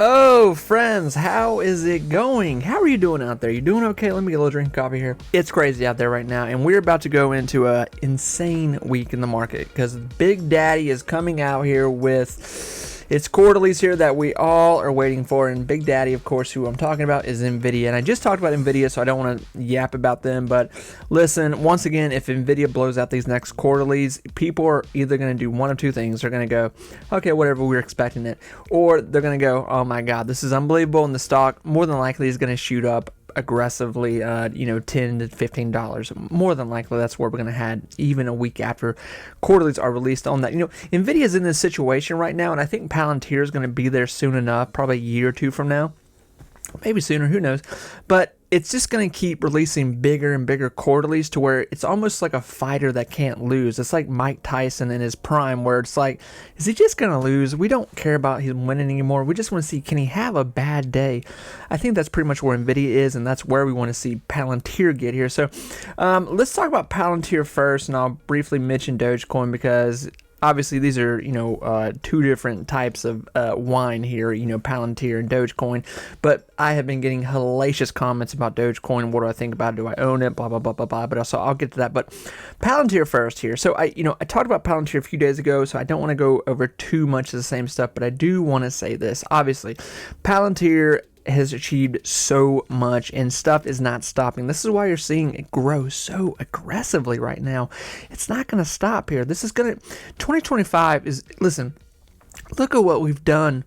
Oh, friends, how is it going? How are you doing out there? You doing okay? Let me get a little drink of coffee here. It's crazy out there right now, and we're about to go into a insane week in the market because Big Daddy is coming out here with its quarterlies here that we all are waiting for. And Big Daddy, of course, who I'm talking about is NVIDIA. And I just talked about NVIDIA, so I don't want to yap about them. But listen, once again, if NVIDIA blows out these next quarterlies, people are either going to do one of two things. They're going to go, okay, whatever, we were expecting it. Or they're going to go, oh my God, this is unbelievable. And the stock more than likely is going to shoot up aggressively, $10 to $15. More than likely, that's where we're going to head even a week after quarterlies are released on that. NVIDIA is in this situation right now, and I think Palantir is going to be there soon enough, probably a year or two from now. Maybe sooner, who knows? But it's just going to keep releasing bigger and bigger quarterlies to where it's almost like a fighter that can't lose. It's like Mike Tyson in his prime, where it's like, is he just going to lose? We don't care about him winning anymore. We just want to see, can he have a bad day? I think that's pretty much where NVIDIA is, and that's where we want to see Palantir get here. So let's talk about Palantir first, and I'll briefly mention Dogecoin because obviously, these are, two different types of wine here, Palantir and Dogecoin. But I have been getting hellacious comments about Dogecoin. What do I think about it? Do I own it? Blah, blah, blah, blah, blah. But also, I'll get to that. But Palantir first here. So, I talked about Palantir a few days ago, so I don't want to go over too much of the same stuff. But I do want to say this. Obviously, Palantir has achieved so much and stuff is not stopping. This is why you're seeing it grow so aggressively right now. It's not going to stop here. 2025 is, listen, look at what we've done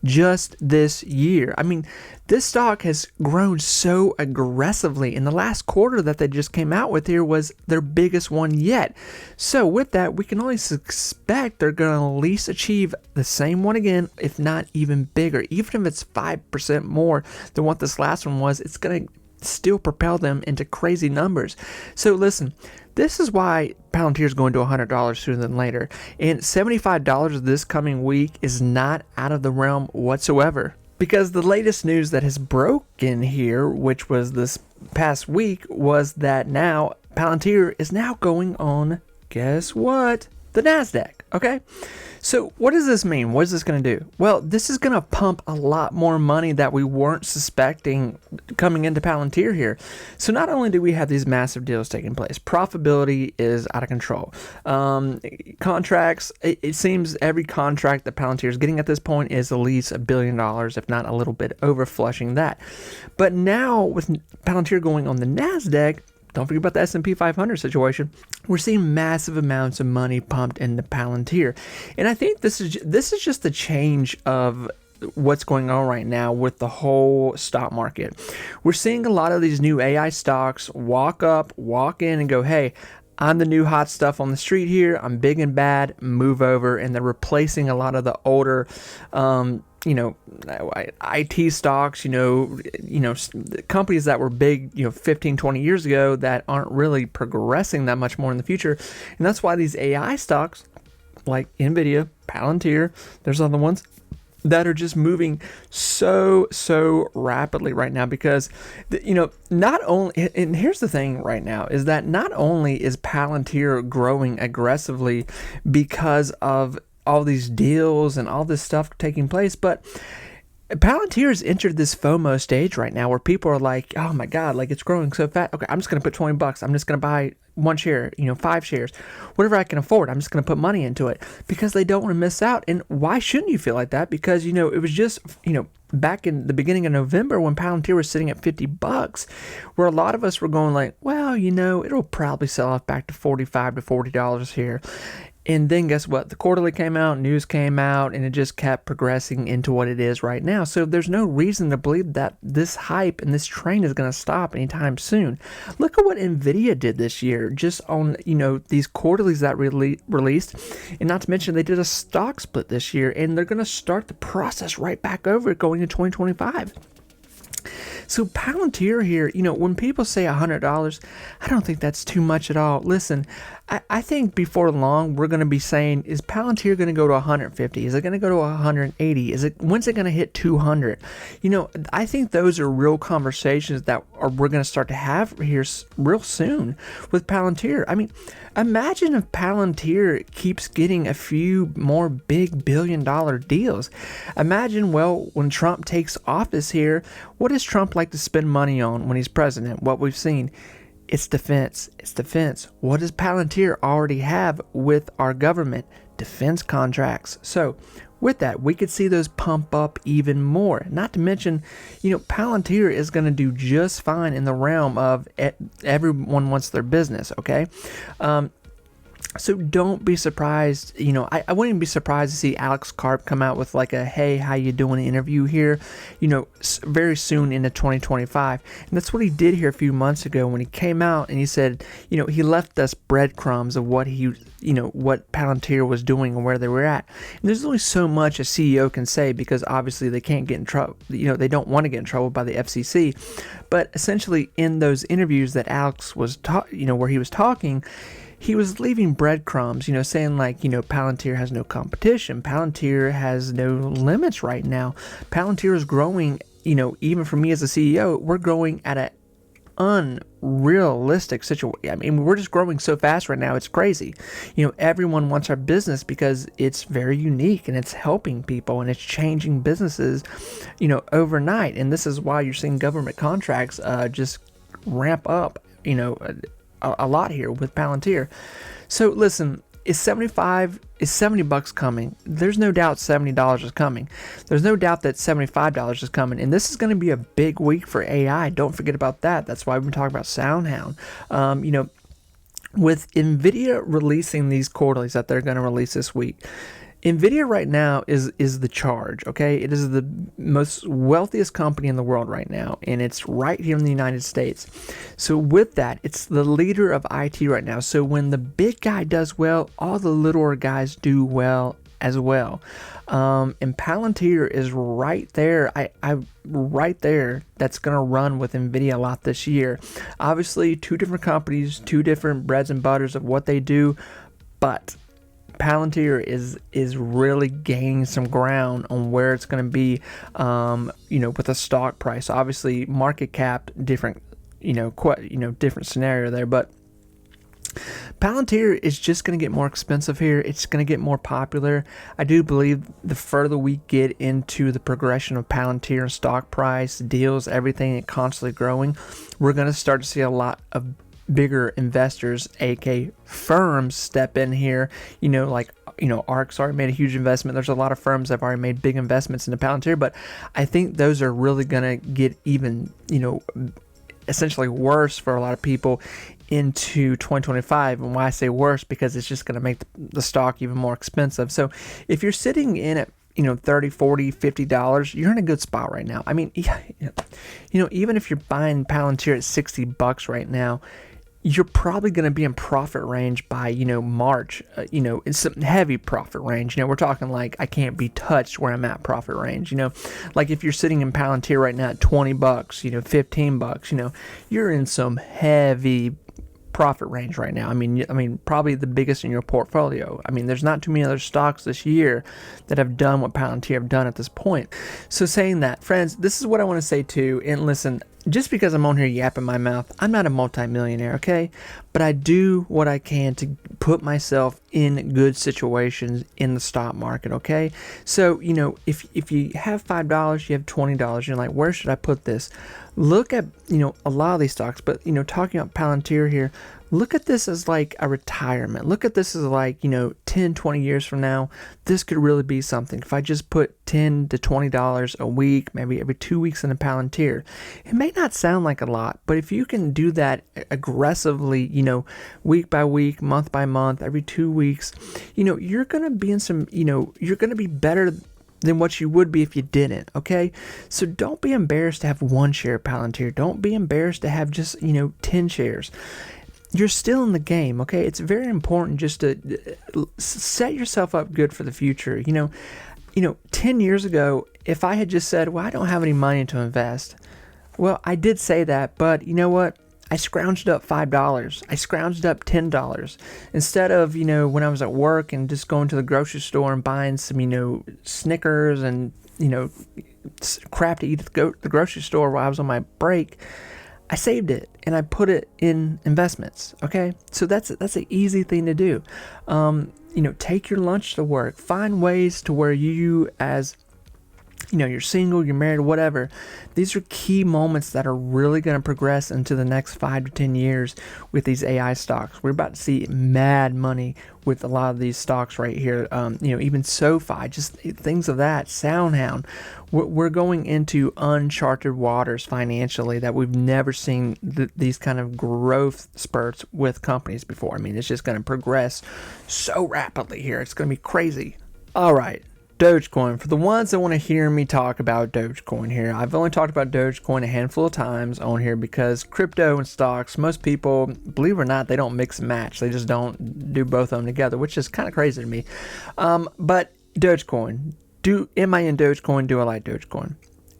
just this year. I mean, this stock has grown so aggressively, and the last quarter that they just came out with here was their biggest one yet. So with that, we can only suspect they're going to at least achieve the same one again, if not even bigger. Even if it's 5% more than what this last one was, it's going to still propel them into crazy numbers. So listen, this is why Palantir is going to $100 sooner than later. And $75 this coming week is not out of the realm whatsoever. Because the latest news that has broken here, which was this past week, was that now Palantir is now going on, guess what? The NASDAQ, okay? So what does this mean? What is this going to do? Well, this is going to pump a lot more money that we weren't suspecting coming into Palantir here. So not only do we have these massive deals taking place, profitability is out of control. Contracts, it seems every contract that Palantir is getting at this point is at least $1 billion, if not a little bit over flushing that. But now with Palantir going on the NASDAQ, don't forget about the S&P 500 situation. We're seeing massive amounts of money pumped into Palantir. And I think this is just the change of what's going on right now with the whole stock market. We're seeing a lot of these new AI stocks walk in and go, hey, I'm the new hot stuff on the street here. I'm big and bad. Move over. And they're replacing a lot of the older IT stocks, companies that were big, 15, 20 years ago that aren't really progressing that much more in the future. And that's why these AI stocks like NVIDIA, Palantir, there's other ones that are just moving so rapidly right now because, not only, and here's the thing right now, is that not only is Palantir growing aggressively because of all these deals and all this stuff taking place, but Palantir has entered this FOMO stage right now where people are like, oh my God, like it's growing so fast. Okay, I'm just going to put $20. I'm just going to buy one share, 5 shares, whatever I can afford. I'm just going to put money into it because they don't want to miss out. And why shouldn't you feel like that? Because, it was just, back in the beginning of November when Palantir was sitting at $50, where a lot of us were going like, well, it'll probably sell off back to $45 to $40 here. And then guess what? The quarterly came out, news came out, and it just kept progressing into what it is right now. So there's no reason to believe that this hype and this train is going to stop anytime soon. Look at what NVIDIA did this year, just on, these quarterlies that released. And not to mention, they did a stock split this year, and they're going to start the process right back over going into 2025. So Palantir here, when people say $100, I don't think that's too much at all. Listen, I think before long we're going to be saying, is Palantir going to go to 150? Is it going to go to 180? When's it going to hit 200? I think those are real conversations that we're going to start to have here real soon with Palantir. I mean, imagine if Palantir keeps getting a few more big billion-dollar deals. Imagine, well, when Trump takes office here, what does Trump like to spend money on when he's president? What we've seen. It's defense. It's defense. What does Palantir already have with our government? Defense contracts. So with that, we could see those pump up even more. Not to mention, Palantir is going to do just fine in the realm of everyone wants their business, okay? So don't be surprised. I wouldn't be surprised to see Alex Karp come out with like a, hey, how you doing interview here, very soon into 2025. And that's what he did here a few months ago when he came out and he said, he left us breadcrumbs of what what Palantir was doing and where they were at. And there's only so much a CEO can say because obviously they can't get in trouble. They don't want to get in trouble by the FCC. But essentially in those interviews that Alex was, where he was talking, he was leaving breadcrumbs, saying like, Palantir has no competition. Palantir has no limits right now. Palantir is growing, even for me as a CEO, we're growing at an unrealistic situation. I mean, we're just growing so fast right now. It's crazy. Everyone wants our business because it's very unique and it's helping people and it's changing businesses, overnight. And this is why you're seeing government contracts just ramp up, a lot here with Palantir. So listen, is 70 bucks coming? There's no doubt $70 is coming. There's no doubt that $75 is coming. And this is going to be a big week for AI. Don't forget about that. That's why we've been talking about SoundHound. With NVIDIA releasing these quarterlies that they're going to release this week, NVIDIA right now is the charge, okay? It is the most wealthiest company in the world right now, and it's right here in the United States. So with that, it's the leader of IT right now. So when the big guy does well, all the littler guys do well as well. And Palantir is right there. Right there. That's going to run with NVIDIA a lot this year. Obviously, two different companies, two different breads and butters of what they do, but Palantir is really gaining some ground on where it's going to be, with a stock price. Obviously, market cap different, different scenario there, but Palantir is just going to get more expensive here. It's going to get more popular. I do believe the further we get into the progression of Palantir and stock price, deals, everything, and constantly growing, we're going to start to see a lot of bigger investors, firms, step in here. ARK's already made a huge investment. There's a lot of firms that have already made big investments into Palantir, but I think those are really going to get even, essentially worse for a lot of people into 2025. And why I say worse, because it's just going to make the stock even more expensive. So if you're sitting in at $30, $40, $50, you're in a good spot right now. I mean, even if you're buying Palantir at $60 right now, you're probably going to be in profit range by, March, in some heavy profit range. We're talking like I can't be touched where I'm at profit range, like if you're sitting in Palantir right now at $20, $15, you're in some heavy profit range right now. I mean, probably the biggest in your portfolio. I mean, there's not too many other stocks this year that have done what Palantir have done at this point. So saying that, friends, this is what I want to say too. And listen, just because I'm on here yapping my mouth, I'm not a multimillionaire, okay? But I do what I can to put myself in good situations in the stock market, okay? So, if you have $5, you have $20, you're like, where should I put this? Look at, a lot of these stocks, but, talking about Palantir here, look at this as like a retirement. Look at this as like, 10, 20 years from now, this could really be something. If I just put $10 to $20 a week, maybe every 2 weeks in a Palantir, it may not sound like a lot, but if you can do that aggressively, week by week, month by month, every 2 weeks, you're going to be in some, you're going to be better than what you would be if you didn't, okay? So don't be embarrassed to have one share of Palantir. Don't be embarrassed to have just, 10 shares. You're still in the game, okay? It's very important just to set yourself up good for the future. 10 years ago, if I had just said, well, I don't have any money to invest. Well, I did say that, but you know what? I scrounged up $5. I scrounged up $10. Instead of, when I was at work and just going to the grocery store and buying some, Snickers and, crap to eat at the grocery store while I was on my break, I saved it and I put it in investments. Okay. So that's an easy thing to do. Take your lunch to work, find ways to where you, as you're single, you're married, whatever. These are key moments that are really going to progress into the next 5 to 10 years with these AI stocks. We're about to see mad money with a lot of these stocks right here. Even SoFi, just things of that, SoundHound. We're going into uncharted waters financially that we've never seen these kind of growth spurts with companies before. I mean, it's just going to progress so rapidly here. It's going to be crazy. All right. Dogecoin. For the ones that want to hear me talk about Dogecoin here, I've only talked about Dogecoin a handful of times on here because crypto and stocks, most people, believe it or not, they don't mix and match. They just don't do both of them together, which is kind of crazy to me. But Dogecoin. Am I in Dogecoin? Do I like Dogecoin?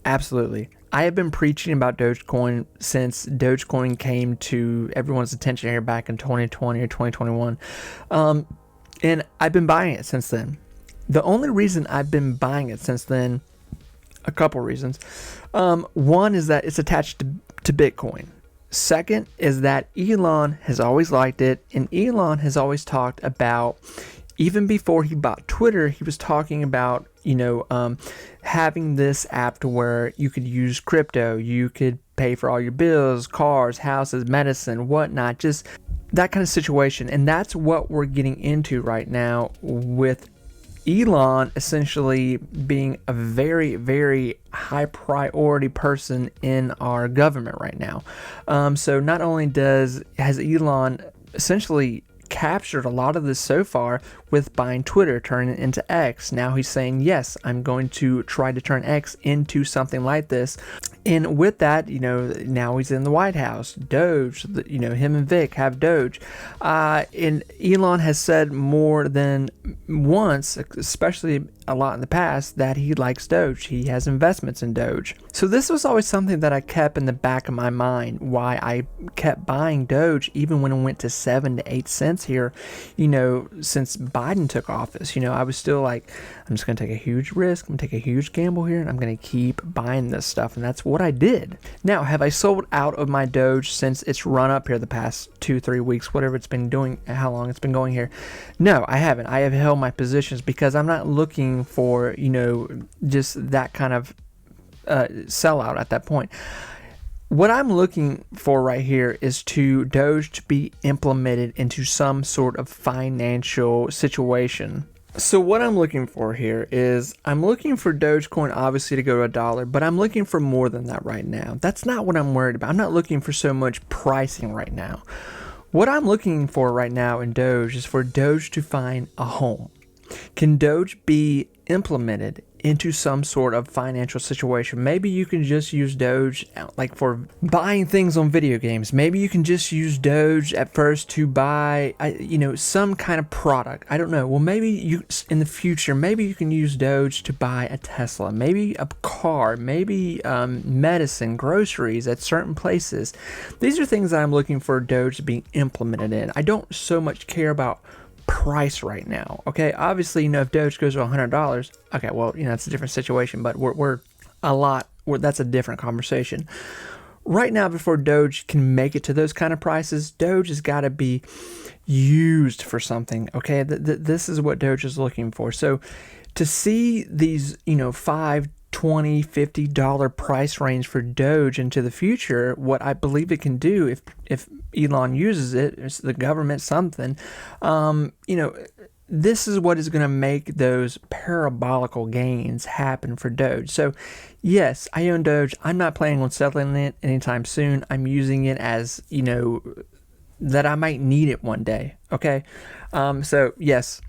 Absolutely. I have been preaching about Dogecoin since Dogecoin came to everyone's attention here back in 2020 or 2021. And I've been buying it since then. The only reason I've been buying it since then, a couple reasons. One is that it's attached to Bitcoin. Second is that Elon has always liked it, and Elon has always talked about, even before he bought Twitter, he was talking about, having this app to where you could use crypto, you could pay for all your bills, cars, houses, medicine, whatnot, just that kind of situation. And that's what we're getting into right now with Elon essentially being a very, very high priority person in our government right now. So not only has Elon essentially captured a lot of this so far with buying Twitter, turning it into X. Now he's saying, yes, I'm going to try to turn X into something like this. And with that, now he's in the White House. Doge, him and Vic have Doge. And Elon has said more than once, especially a lot in the past, that he likes Doge. He has investments in Doge. So this was always something that I kept in the back of my mind, why I kept buying Doge even when it went to 7 to 8 cents here, since Biden took office. I was still like, I'm just going to take a huge risk. I'm going to take a huge gamble here, and I'm going to keep buying this stuff. And that's what I did. Now, have I sold out of my Doge since it's run up here the past 2-3 weeks, whatever it's been doing, how long it's been going here? No, I haven't. I have held my positions because I'm not looking for, just that kind of sellout at that point. What I'm looking for right here is Doge to be implemented into some sort of financial situation. So what I'm looking for here is I'm looking for Dogecoin obviously to go to $1, but I'm looking for more than that right now. That's not what I'm worried about. I'm not looking for so much pricing right now. What I'm looking for right now in Doge is for Doge to find a home. Can Doge be implemented into some sort of financial situation? Maybe you can just use Doge like for buying things on video games. Maybe you can just use Doge at first to buy, some kind of product. I don't know. Well, maybe in the future, maybe you can use Doge to buy a Tesla, maybe a car, maybe medicine, groceries at certain places. These are things that I'm looking for Doge to be implemented in. I don't so much care about price right now. Okay, obviously, if Doge goes to $100, okay, well, it's a different situation, but that's a different conversation. Right now, before Doge can make it to those kind of prices, Doge has got to be used for something. Okay, this is what Doge is looking for. So to see these, $5, $20, $50 price range for Doge into the future, what I believe it can do if Elon uses it, it's the government, something, this is what is going to make those parabolical gains happen for Doge. So yes, I own Doge. I'm not planning on settling it anytime soon. I'm using it as, that I might need it one day. Okay. So yes,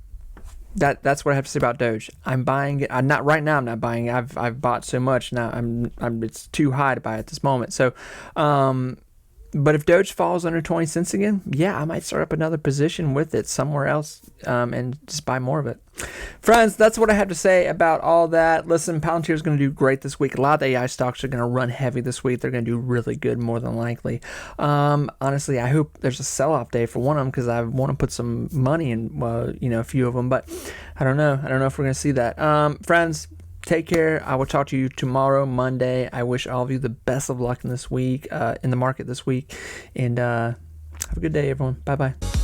that's what I have to say about Doge. I'm buying it. I'm not buying it. I've bought so much now. It's too high to buy at this moment. So, But if Doge falls under 20 cents again, yeah, I might start up another position with it somewhere else and just buy more of it. Friends, that's what I have to say about all that. Listen, Palantir is going to do great this week. A lot of the AI stocks are going to run heavy this week. They're going to do really good, more than likely. Honestly, I hope there's a sell-off day for one of them because I want to put some money in, a few of them. But I don't know. I don't know if we're going to see that. Friends, take care. I will talk to you tomorrow, Monday. I wish all of you the best of luck in this week, in the market this week. And have a good day, everyone. Bye-bye.